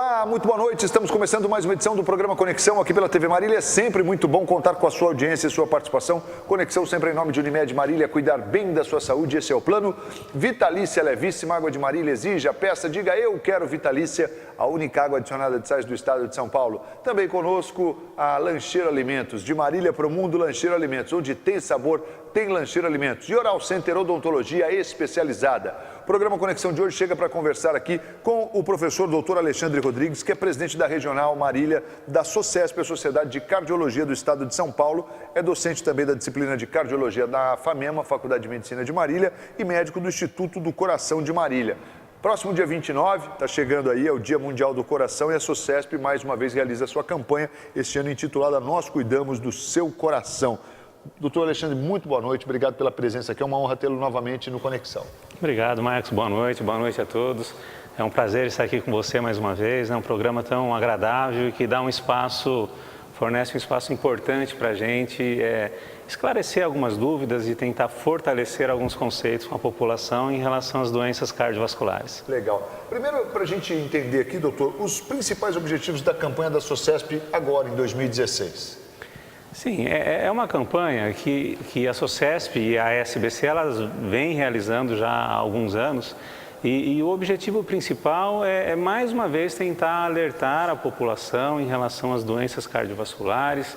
Olá, muito boa noite. Estamos começando mais uma edição do programa Conexão aqui pela TV Marília. É sempre muito bom contar com a sua audiência e sua participação. Conexão sempre em nome de Unimed Marília, cuidar bem da sua saúde, esse é o plano. Vitalícia Levíssima, Água de Marília exige a peça, diga eu quero Vitalícia, a única água adicionada de sais do estado de São Paulo. Também conosco a Lancheiro Alimentos, de Marília para o Mundo, Lancheiro Alimentos, onde tem sabor, tem Lancheiro Alimentos. E Oral Center Odontologia Especializada. O programa Conexão de hoje chega para conversar aqui com o professor Dr. Alexandre Rodrigues, que é presidente da Regional Marília da SOCESP, a Sociedade de Cardiologia do Estado de São Paulo, é docente também da disciplina de Cardiologia da FAMEMA, Faculdade de Medicina de Marília, e médico do Instituto do Coração de Marília. Próximo dia 29, está chegando aí, é o Dia Mundial do Coração e a SOCESP mais uma vez realiza a sua campanha, este ano intitulada Nós Cuidamos do Seu Coração. Doutor Alexandre, muito boa noite, obrigado pela presença aqui, é uma honra tê-lo novamente no Conexão. Obrigado, Marcos, boa noite a todos. É um prazer estar aqui com você mais uma vez, é um programa tão agradável e que dá um espaço, fornece um espaço importante para a gente esclarecer algumas dúvidas e tentar fortalecer alguns conceitos com a população em relação às doenças cardiovasculares. Legal. Primeiro, para a gente entender aqui, doutor, os principais objetivos da campanha da SOCESP agora, em 2016. Sim, é uma campanha que a SOCESP e a SBC elas vêm realizando já há alguns anos e o objetivo principal é mais uma vez tentar alertar a população em relação às doenças cardiovasculares,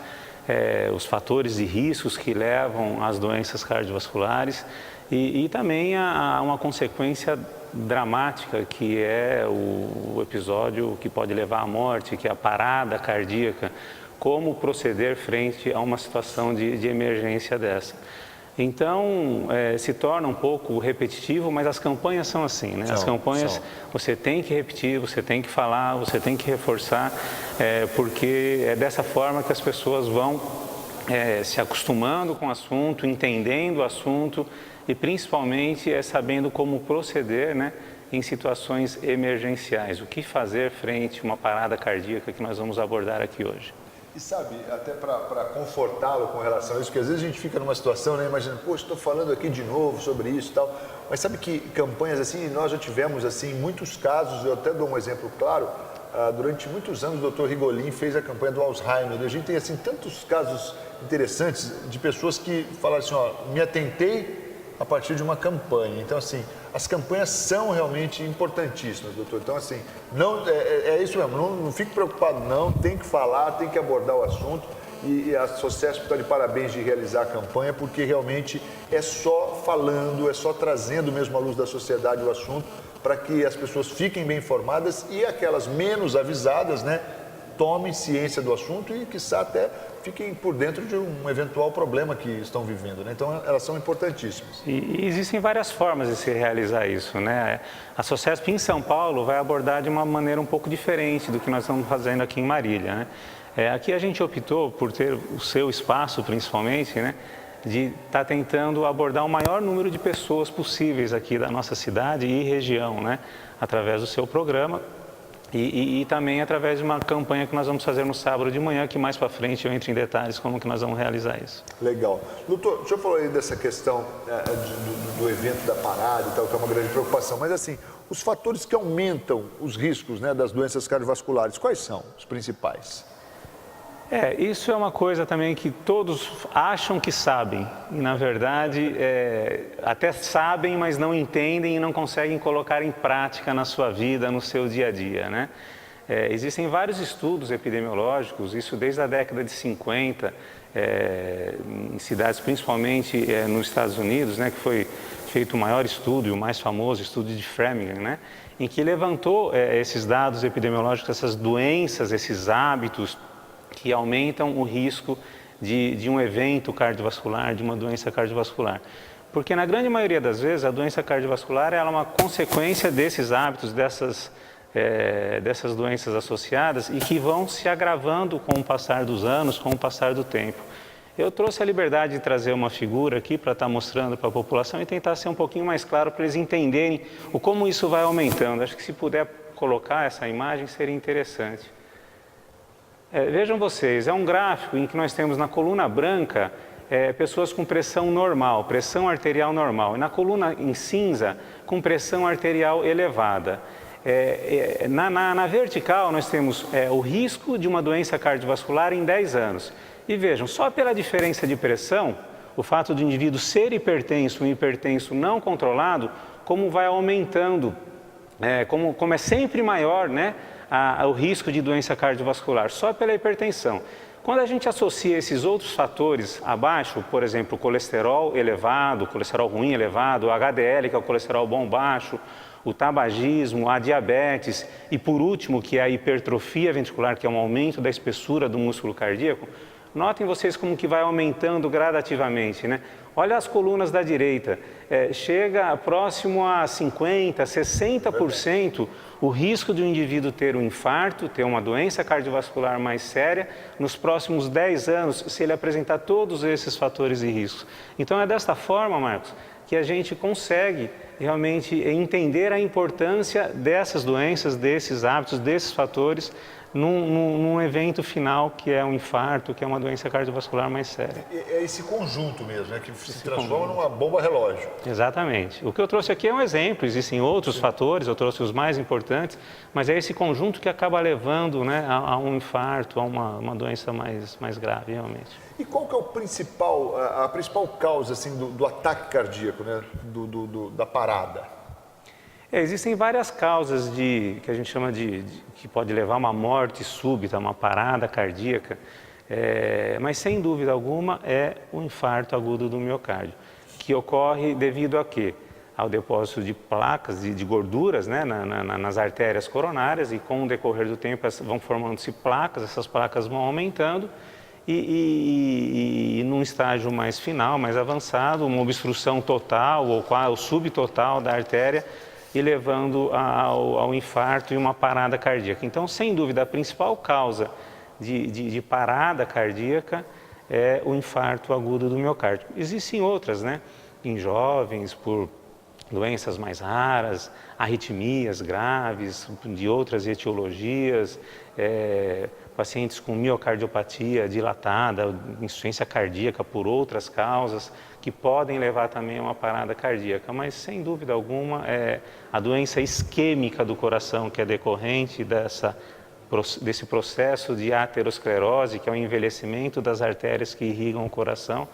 os fatores de riscos que levam às doenças cardiovasculares e também a uma consequência dramática que é o episódio que pode levar à morte, que é a parada cardíaca. Como proceder frente a uma situação de emergência dessa. Então, se torna um pouco repetitivo, mas as campanhas são assim, né? As campanhas você tem que repetir, você tem que falar, você tem que reforçar, porque é dessa forma que as pessoas vão se acostumando com o assunto, entendendo o assunto e principalmente sabendo como proceder, né? Em situações emergenciais. O que fazer frente a uma parada cardíaca que nós vamos abordar aqui hoje. E sabe, até para confortá-lo com relação a isso, porque às vezes a gente fica numa situação, né, imaginando, poxa, estou falando aqui de novo sobre isso e tal, mas sabe que campanhas assim, nós já tivemos assim, muitos casos, eu até dou um exemplo claro, durante muitos anos o Dr. Rigolin fez a campanha do Alzheimer, e a gente tem assim tantos casos interessantes de pessoas que falaram assim, ó, me atentei a partir de uma campanha. Então, assim, as campanhas são realmente importantíssimas, doutor. Então, assim, não, é isso mesmo, não fique preocupado não, tem que falar, tem que abordar o assunto e a SOCESP está de parabéns de realizar a campanha porque realmente é só falando, é só trazendo mesmo à luz da sociedade o assunto para que as pessoas fiquem bem informadas e aquelas menos avisadas, né, tomem ciência do assunto e, quiçá, até fiquem por dentro de um eventual problema que estão vivendo, né? Então, elas são importantíssimas. E existem várias formas de se realizar isso, né? A SOCESP em São Paulo vai abordar de uma maneira um pouco diferente do que nós estamos fazendo aqui em Marília, né? Aqui a gente optou por ter o seu espaço, principalmente, né? De estar tentando abordar o maior número de pessoas possíveis aqui da nossa cidade e região, né? Através do seu programa. E também através de uma campanha que nós vamos fazer no sábado de manhã, que mais para frente eu entro em detalhes como que nós vamos realizar isso. Legal. Doutor, o senhor falou aí dessa questão do evento da parada e tal, que é uma grande preocupação, mas assim, os fatores que aumentam os riscos, né, das doenças cardiovasculares, quais são os principais? Isso é uma coisa também que todos acham que sabem e, na verdade, até sabem, mas não entendem e não conseguem colocar em prática na sua vida, no seu dia a dia, né? Existem vários estudos epidemiológicos, isso desde a década de 50, em cidades principalmente nos Estados Unidos, né, que foi feito o maior estudo e o mais famoso estudo de Framingham, né, em que levantou esses dados epidemiológicos, essas doenças, esses hábitos, que aumentam o risco de um evento cardiovascular, de uma doença cardiovascular. Porque na grande maioria das vezes a doença cardiovascular ela é uma consequência desses hábitos, dessas doenças associadas e que vão se agravando com o passar dos anos, com o passar do tempo. Eu trouxe a liberdade de trazer uma figura aqui para estar mostrando para a população e tentar ser um pouquinho mais claro para eles entenderem como isso vai aumentando. Acho que se puder colocar essa imagem seria interessante. Vejam vocês, é um gráfico em que nós temos na coluna branca pessoas com pressão normal, pressão arterial normal, e na coluna em cinza com pressão arterial elevada. Na vertical, nós temos o risco de uma doença cardiovascular em 10 anos. E vejam, só pela diferença de pressão, o fato do indivíduo ser hipertenso, um hipertenso não controlado, como vai aumentando, como é sempre maior, né, o risco de doença cardiovascular, só pela hipertensão. Quando a gente associa esses outros fatores abaixo, por exemplo, colesterol elevado, colesterol ruim elevado, o HDL, que é o colesterol bom baixo, o tabagismo, a diabetes e, por último, que é a hipertrofia ventricular, que é um aumento da espessura do músculo cardíaco, notem vocês como que vai aumentando gradativamente, né? Olha as colunas da direita, chega próximo a 50%, 60% o risco de um indivíduo ter um infarto, ter uma doença cardiovascular mais séria, nos próximos 10 anos, se ele apresentar todos esses fatores de risco. Então é desta forma, Marcos, que a gente consegue realmente entender a importância dessas doenças, desses hábitos, desses fatores, num evento final que é um infarto, que é uma doença cardiovascular mais séria. É esse conjunto mesmo, né, que se transforma numa bomba relógio. Exatamente. O que eu trouxe aqui é um exemplo, existem outros fatores, eu trouxe os mais importantes, mas é esse conjunto que acaba levando, né, a um infarto, a uma doença mais grave, realmente. E qual que é a principal causa assim, do ataque cardíaco, né, da parada? Existem várias causas que a gente chama que pode levar a uma morte súbita, uma parada cardíaca, mas sem dúvida alguma é o infarto agudo do miocárdio, que ocorre devido a quê? Ao depósito de placas, de gorduras, né, nas artérias coronárias, e com o decorrer do tempo vão formando-se placas, essas placas vão aumentando e num estágio mais final, mais avançado, uma obstrução total ou subtotal da artéria, e levando ao infarto e uma parada cardíaca. Então, sem dúvida, a principal causa de parada cardíaca é o infarto agudo do miocárdio. Existem outras, né? Em jovens, por doenças mais raras, arritmias graves, de outras etiologias, pacientes com miocardiopatia dilatada, insuficiência cardíaca por outras causas, que podem levar também a uma parada cardíaca, mas sem dúvida alguma a doença isquêmica do coração, que é decorrente desse processo de aterosclerose, que é o envelhecimento das artérias que irrigam o coração,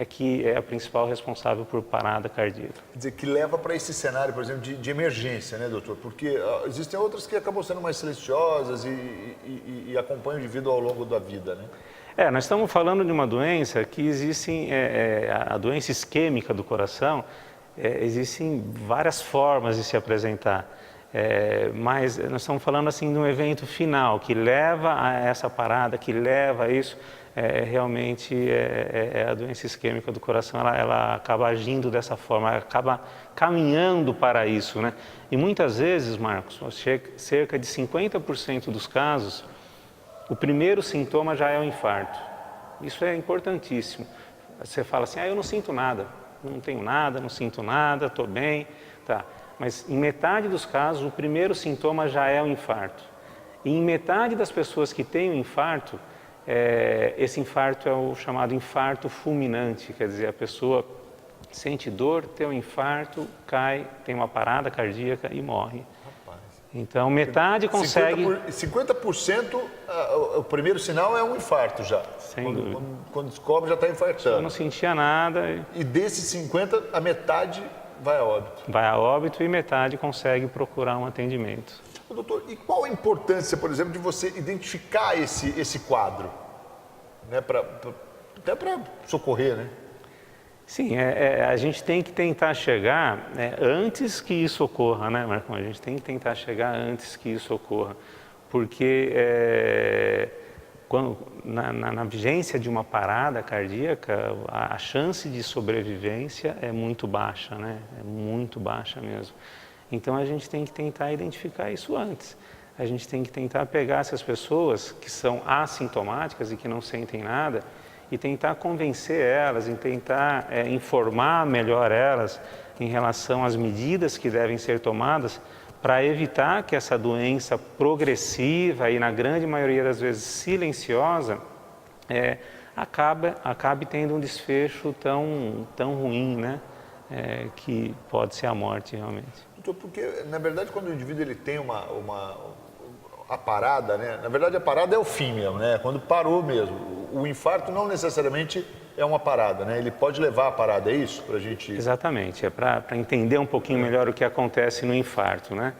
que é a principal responsável por parada cardíaca. Quer dizer, que leva para esse cenário, por exemplo, de emergência, né, doutor? Porque existem outras que acabam sendo mais silenciosas e acompanham o indivíduo ao longo da vida, né? Nós estamos falando de uma doença que existem, a doença isquêmica do coração, existem várias formas de se apresentar, mas nós estamos falando assim de um evento final que leva a essa parada, que leva a isso, realmente a doença isquêmica do coração, ela acaba agindo dessa forma, ela acaba caminhando para isso, né? E muitas vezes, Marcos, cerca de 50% dos casos, o primeiro sintoma já é o infarto. Isso é importantíssimo. Você fala assim, eu não sinto nada, não tenho nada, não sinto nada, estou bem, tá. Mas em metade dos casos, o primeiro sintoma já é o infarto. E em metade das pessoas que têm o infarto, esse infarto é o chamado infarto fulminante, quer dizer, a pessoa sente dor, tem um infarto, cai, tem uma parada cardíaca e morre. Então, metade consegue... 50% o primeiro sinal é um infarto já. Sem dúvida. Quando descobre, já está infartando. Eu não sentia nada. E desses 50, a metade vai a óbito. Vai a óbito e metade consegue procurar um atendimento. Doutor, e qual a importância, por exemplo, de você identificar esse quadro? Né, até para socorrer, né? Sim, a gente tem que tentar chegar antes que isso ocorra, né, Marcão? A gente tem que tentar chegar antes que isso ocorra, porque na vigência de uma parada cardíaca, a chance de sobrevivência é muito baixa, né? É muito baixa mesmo. Então a gente tem que tentar identificar isso antes. A gente tem que tentar pegar essas pessoas que são assintomáticas e que não sentem nada e tentar convencer elas, e tentar informar melhor elas em relação às medidas que devem ser tomadas para evitar que essa doença progressiva e, na grande maioria das vezes, silenciosa, acabe tendo um desfecho tão ruim, né? Que pode ser a morte realmente. Doutor, porque, na verdade, quando o indivíduo ele tem a parada, né? Na verdade, a parada é o fim mesmo, né? Quando parou mesmo. O infarto não necessariamente é uma parada, né? Ele pode levar a parada, é isso? Pra gente... Exatamente, é para entender um pouquinho melhor o que acontece no infarto, né?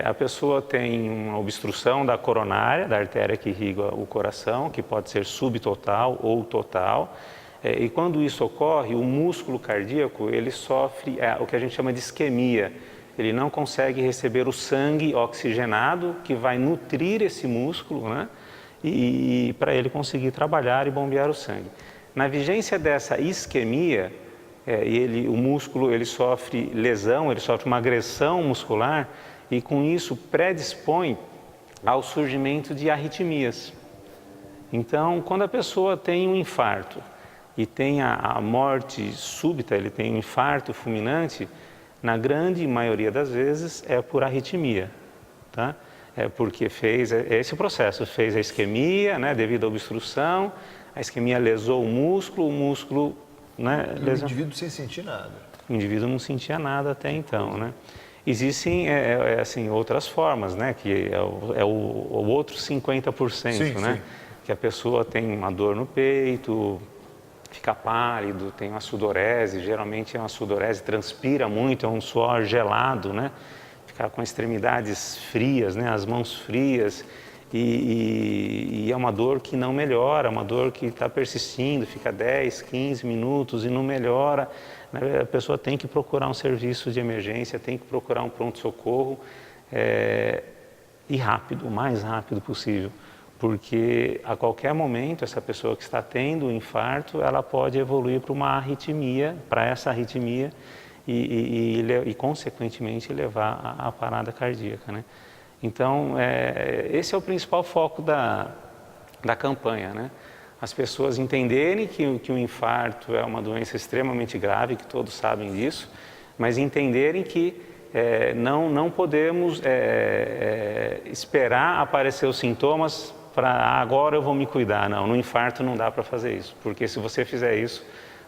A pessoa tem uma obstrução da coronária, da artéria que irriga o coração, que pode ser subtotal ou total. E quando isso ocorre, o músculo cardíaco, ele sofre o que a gente chama de isquemia. Ele não consegue receber o sangue oxigenado que vai nutrir esse músculo, né? E para ele conseguir trabalhar e bombear o sangue. Na vigência dessa isquemia, o músculo ele sofre lesão, ele sofre uma agressão muscular e com isso predispõe ao surgimento de arritmias. Então, quando a pessoa tem um infarto e tem a morte súbita, ele tem um infarto fulminante, na grande maioria das vezes é por arritmia, tá? É porque fez esse processo, fez a isquemia, né, devido à obstrução, a isquemia lesou o músculo, né, lesou. O indivíduo sem sentir nada. O indivíduo não sentia nada até então, né? Existem assim, outras formas, né, que é o outro 50%, sim, né? Sim. Que a pessoa tem uma dor no peito, fica pálido, tem uma sudorese, geralmente é uma sudorese, transpira muito, é um suor gelado, né? Fica com extremidades frias, né? As mãos frias e é uma dor que não melhora, uma dor que está persistindo, fica 10, 15 minutos e não melhora. A pessoa tem que procurar um serviço de emergência, tem que procurar um pronto-socorro e rápido, o mais rápido possível. Porque a qualquer momento essa pessoa que está tendo um infarto, ela pode evoluir para uma arritmia, para essa arritmia e consequentemente levar à parada cardíaca, né? Então, esse é o principal foco da campanha, né? As pessoas entenderem que o infarto é uma doença extremamente grave, que todos sabem disso, mas entenderem que não podemos esperar aparecer os sintomas para agora eu vou me cuidar. Não, no infarto não dá para fazer isso, porque se você fizer isso,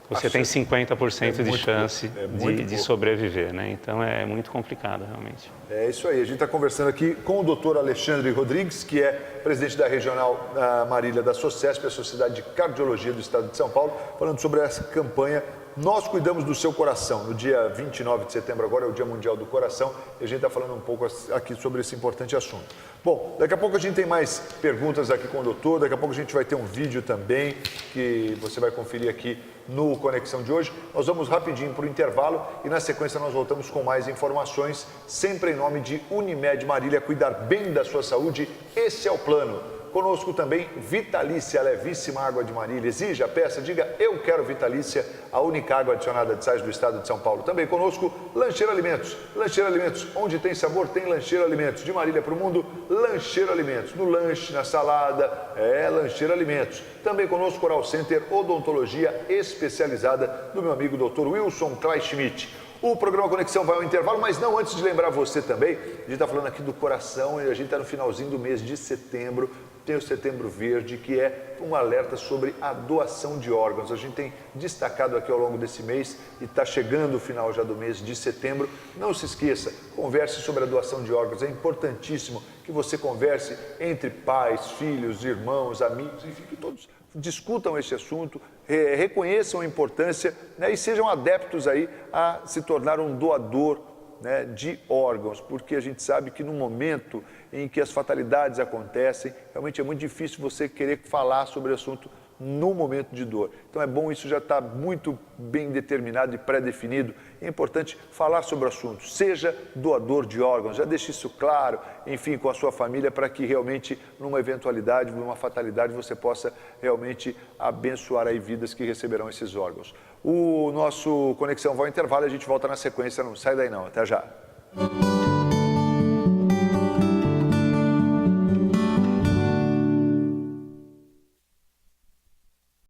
você tem 50% de chance de sobreviver, né? Então é muito complicado, realmente. É isso aí, a gente está conversando aqui com o Dr. Alexandre Rodrigues, que é presidente da Regional Marília da SOCESP, a Sociedade de Cardiologia do Estado de São Paulo, falando sobre essa campanha Nós Cuidamos do Seu Coração. No dia 29 de setembro agora é o Dia Mundial do Coração e a gente está falando um pouco aqui sobre esse importante assunto. Bom, daqui a pouco a gente tem mais perguntas aqui com o doutor, daqui a pouco a gente vai ter um vídeo também que você vai conferir aqui no Conexão de hoje. Nós vamos rapidinho para o intervalo e na sequência nós voltamos com mais informações, sempre em nome de Unimed Marília, cuidar bem da sua saúde, esse é o plano. Conosco também Vitalícia, a levíssima água de Marília. Exija, peça, diga eu quero Vitalícia, a única água adicionada de sais do estado de São Paulo. Também conosco Lancheiro Alimentos. Lancheiro Alimentos, onde tem sabor, tem Lancheiro Alimentos. De Marília para o mundo, Lancheiro Alimentos. No lanche, na salada, Lancheiro Alimentos. Também conosco Oral Center, odontologia especializada do meu amigo Dr. Wilson Kleinschmidt. O programa Conexão vai ao intervalo, mas não antes de lembrar você também, a gente está falando aqui do coração e a gente está no finalzinho do mês de setembro, tem o Setembro Verde, que é um alerta sobre a doação de órgãos. A gente tem destacado aqui ao longo desse mês e está chegando o final já do mês de setembro. Não se esqueça, converse sobre a doação de órgãos, é importantíssimo que você converse entre pais, filhos, irmãos, amigos, enfim, que todos discutam esse assunto, reconheçam a importância, né, e sejam adeptos aí a se tornar um doador, né, de órgãos, porque a gente sabe que no momento em que as fatalidades acontecem, realmente é muito difícil você querer falar sobre o assunto no momento de dor. Então é bom, isso já está muito bem determinado e pré-definido. É importante falar sobre o assunto, seja doador de órgãos, já deixe isso claro, enfim, com a sua família, para que realmente, numa eventualidade, numa fatalidade, você possa realmente abençoar aí vidas que receberão esses órgãos. O nosso Conexão vai ao intervalo e a gente volta na sequência, não sai daí não, até já.